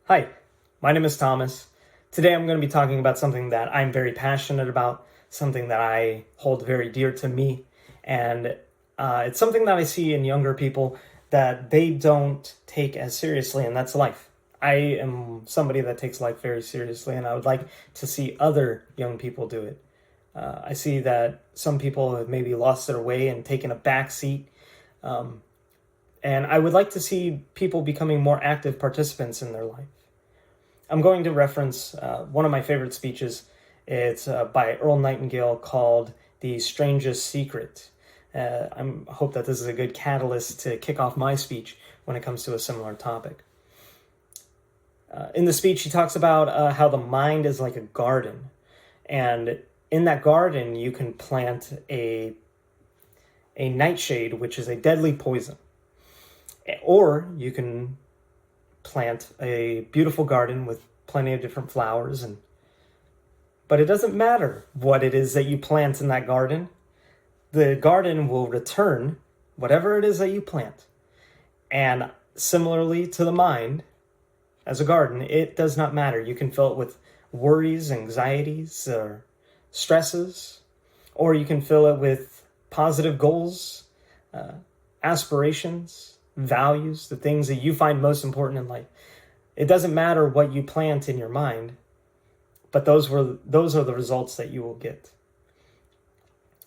Hi, my name is Thomas. Today I'm going to be talking about something that I'm very passionate about, something that I hold very dear to me, and it's something that I see in younger people that they don't take as seriously, and that's life. I am somebody that takes life very seriously, and I would like to see other young people do it. I see that some people have maybe lost their way and taken a back seat, and I would like to see people becoming more active participants in their life. I'm going to reference one of my favorite speeches. It's by Earl Nightingale called The Strangest Secret. I hope that this is a good catalyst to kick off my speech when it comes to a similar topic. In the speech, he talks about how the mind is like a garden. And in that garden, you can plant a nightshade, which is a deadly poison. Or you can plant a beautiful garden with plenty of different flowers, but it doesn't matter what it is that you plant in that garden. The garden will return whatever it is that you plant. And similarly to the mind, as a garden, it does not matter. You can fill it with worries, anxieties, or stresses, or you can fill it with positive goals, aspirations, values, the things that you find most important in life. It doesn't matter what you plant in your mind, but those are the results that you will get.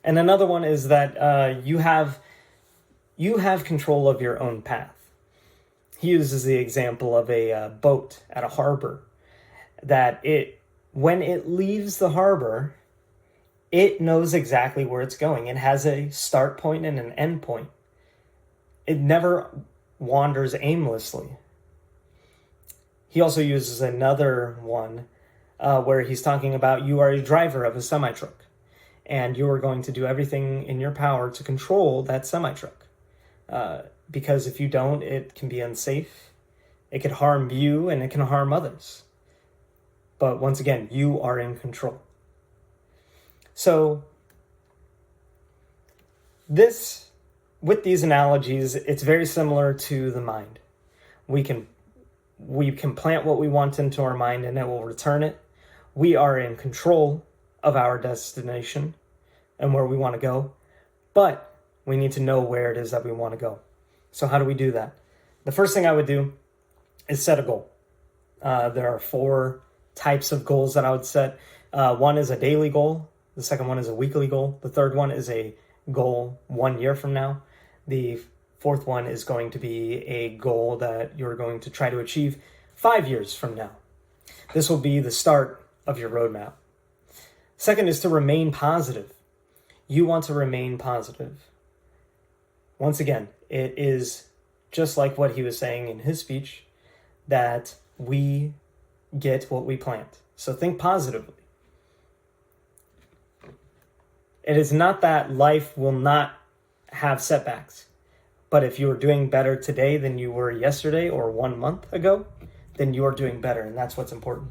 And another one is that you have control of your own path. He uses the example of a boat at a harbor, that when it leaves the harbor, it knows exactly where it's going. It has a start point and an end point. It never wanders aimlessly. He also uses another one where he's talking about you are a driver of a semi-truck, and you are going to do everything in your power to control that semi-truck. Because if you don't, it can be unsafe, it could harm you, and it can harm others. But once again, you are in control. So with these analogies, it's very similar to the mind. We can plant what we want into our mind and it will return it. We are in control of our destination and where we want to go, but we need to know where it is that we want to go. So how do we do that? The first thing I would do is set a goal. There are 4 types of goals that I would set. One is a daily goal. The second one is a weekly goal. The third one is a goal 1 year from now. The fourth one is going to be a goal that you're going to try to achieve 5 years from now. This will be the start of your roadmap. Second is to remain positive. You want to remain positive. Once again, it is just like what he was saying in his speech, that we get what we plant. So think positively. It is not that life will not have setbacks, but if you are doing better today than you were yesterday or 1 month ago, then you are doing better, and that's what's important.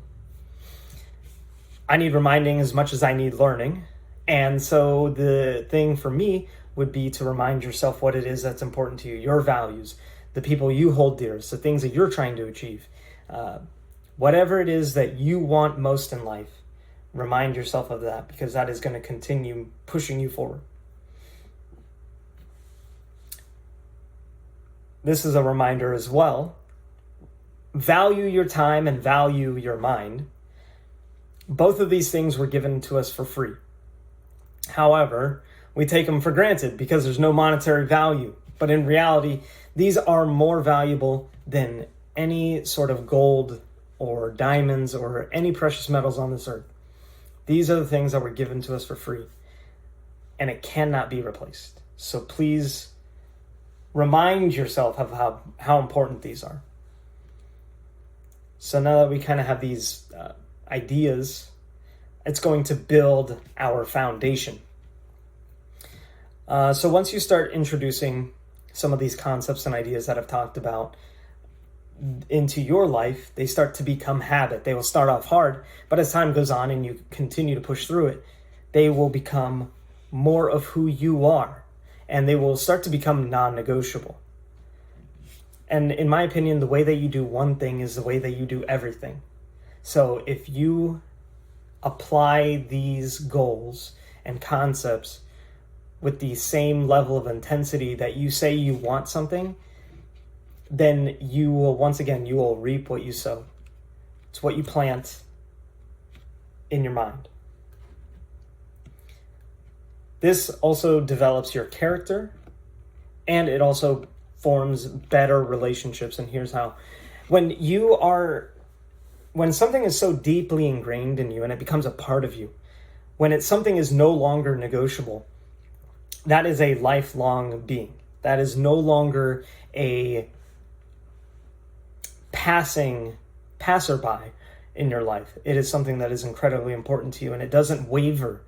I need reminding as much as I need learning, and so the thing for me would be to remind yourself what it is that's important to you, your values, the people you hold dearest, the things that you're trying to achieve. Whatever it is that you want most in life, remind yourself of that, because that is going to continue pushing you forward. This is a reminder as well. Value your time and value your mind. Both of these things were given to us for free. However, we take them for granted because there's no monetary value. But in reality, these are more valuable than any sort of gold or diamonds or any precious metals on this earth. These are the things that were given to us for free, and it cannot be replaced. So please remind yourself of how important these are. So now that we kind of have these ideas, it's going to build our foundation. So once you start introducing some of these concepts and ideas that I've talked about into your life, they start to become habit. They will start off hard, but as time goes on and you continue to push through it, they will become more of who you are, and they will start to become non-negotiable. And in my opinion, the way that you do one thing is the way that you do everything. So if you apply these goals and concepts with the same level of intensity that you say you want something, then you will, once again, you will reap what you sow. It's what you plant in your mind. This also develops your character, and it also forms better relationships. And here's how. When something is so deeply ingrained in you and it becomes a part of you, when something is no longer negotiable, that is a lifelong being. That is no longer a passerby in your life. It is something that is incredibly important to you, and it doesn't waver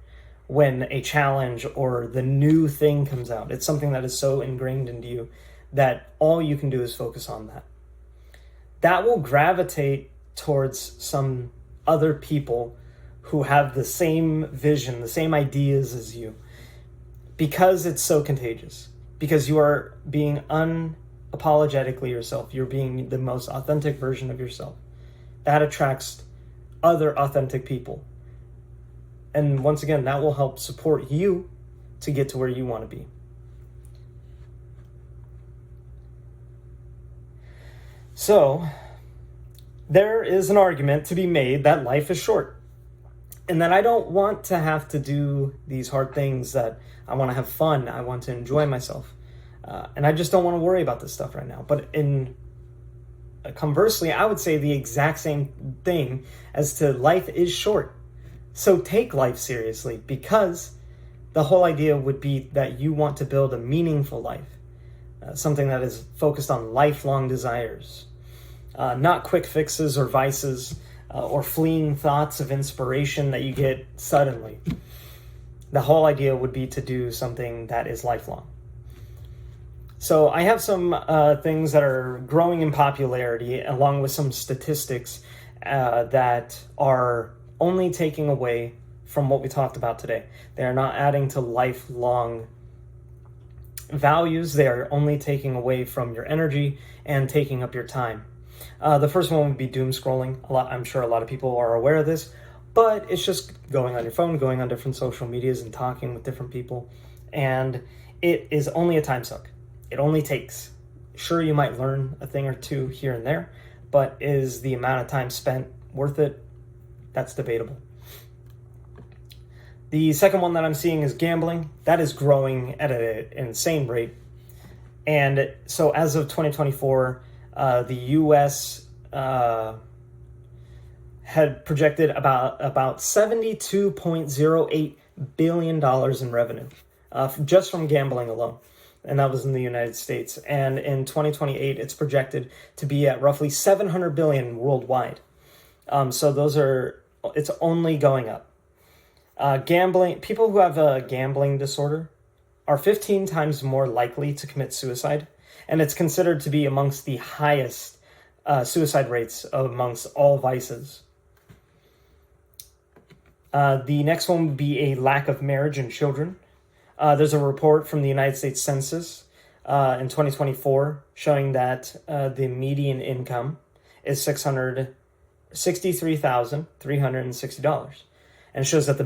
when a challenge or the new thing comes out. It's something that is so ingrained into you that all you can do is focus on that. That will gravitate towards some other people who have the same vision, the same ideas as you, because it's so contagious, because you are being unapologetically yourself. You're being the most authentic version of yourself. That attracts other authentic people. And once again, that will help support you to get to where you want to be. So, there is an argument to be made that life is short, and that I don't want to have to do these hard things, that I want to have fun, I want to enjoy myself, and I just don't want to worry about this stuff right now. But conversely, I would say the exact same thing as to life is short. So take life seriously, because the whole idea would be that you want to build a meaningful life, something that is focused on lifelong desires, not quick fixes or vices, or fleeting thoughts of inspiration that you get suddenly. The whole idea would be to do something that is lifelong. So I have some things that are growing in popularity, along with some statistics that are only taking away from what we talked about today. They are not adding to lifelong values. They are only taking away from your energy and taking up your time. The first one would be doom scrolling. I'm sure a lot of people are aware of this, but it's just going on your phone, going on different social medias and talking with different people. And it is only a time suck. It only takes. Sure, you might learn a thing or two here and there, but is the amount of time spent worth it? That's debatable. The second one that I'm seeing is gambling. That is growing at an insane rate. And so as of 2024, the U.S. had projected about $72.08 billion in revenue just from gambling alone. And that was in the United States. And in 2028, it's projected to be at roughly 700 billion worldwide. So it's only going up. Gambling, people who have a gambling disorder are 15 times more likely to commit suicide, and it's considered to be amongst the highest suicide rates amongst all vices. The next one would be a lack of marriage and children. There's a report from the United States Census in 2024 showing that the median income is $663,360, and it shows that the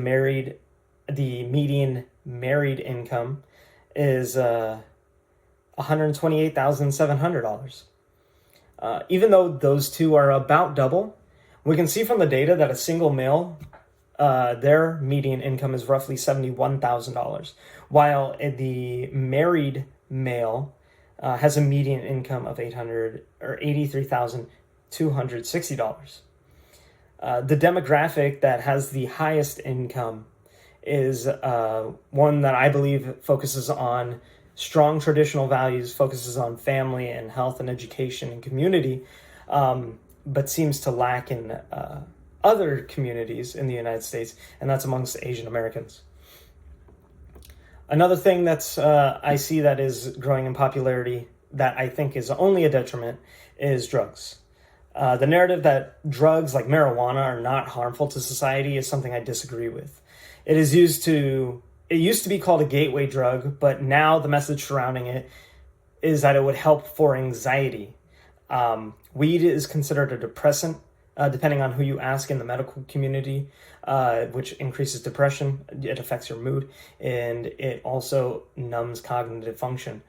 median married income is $128,700. Even though those two are about double, we can see from the data that a single male, their median income is roughly $71,000, while the married male has a median income of $83,260. The demographic that has the highest income is one that I believe focuses on strong traditional values, focuses on family and health and education and community, but seems to lack in other communities in the United States, and that's amongst Asian Americans. Another thing that's I see that is growing in popularity that I think is only a detriment is drugs. The narrative that drugs like marijuana are not harmful to society is something I disagree with. It used to be called a gateway drug, but now the message surrounding it is that it would help for anxiety. Weed is considered a depressant, depending on who you ask in the medical community, which increases depression. It affects your mood, and it also numbs cognitive function.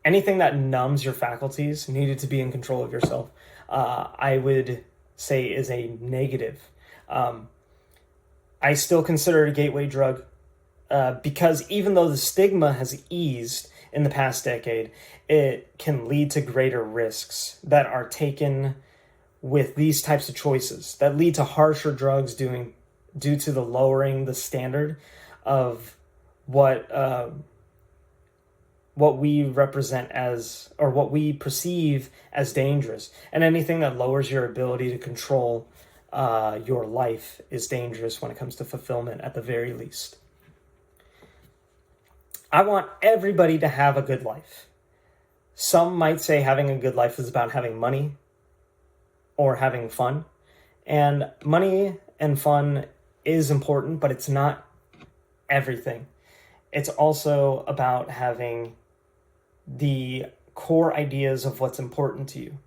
Anything that numbs your faculties needed to be in control of yourself, I would say is a negative. I still consider it a gateway drug because even though the stigma has eased in the past decade, it can lead to greater risks that are taken with these types of choices that lead to harsher drugs due to the lowering the standard of what we represent as, or what we perceive as dangerous. And anything that lowers your ability to control your life is dangerous when it comes to fulfillment, at the very least. I want everybody to have a good life. Some might say having a good life is about having money or having fun. And money and fun is important, but it's not everything. It's also about having the core ideas of what's important to you.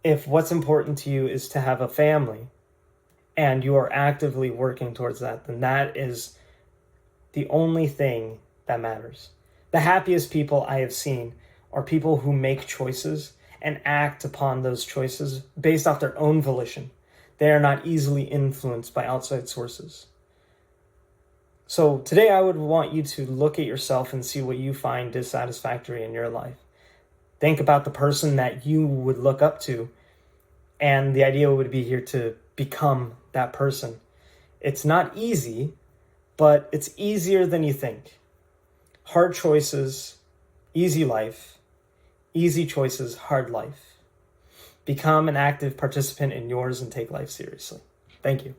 If what's important to you is to have a family and you are actively working towards that, then that is the only thing that matters. The happiest people I have seen are people who make choices and act upon those choices based off their own volition. They are not easily influenced by outside sources. So today I would want you to look at yourself and see what you find dissatisfactory in your life. Think about the person that you would look up to, and the idea would be here to become that person. It's not easy, but it's easier than you think. Hard choices, easy life. Easy choices, hard life. Become an active participant in yours and take life seriously. Thank you.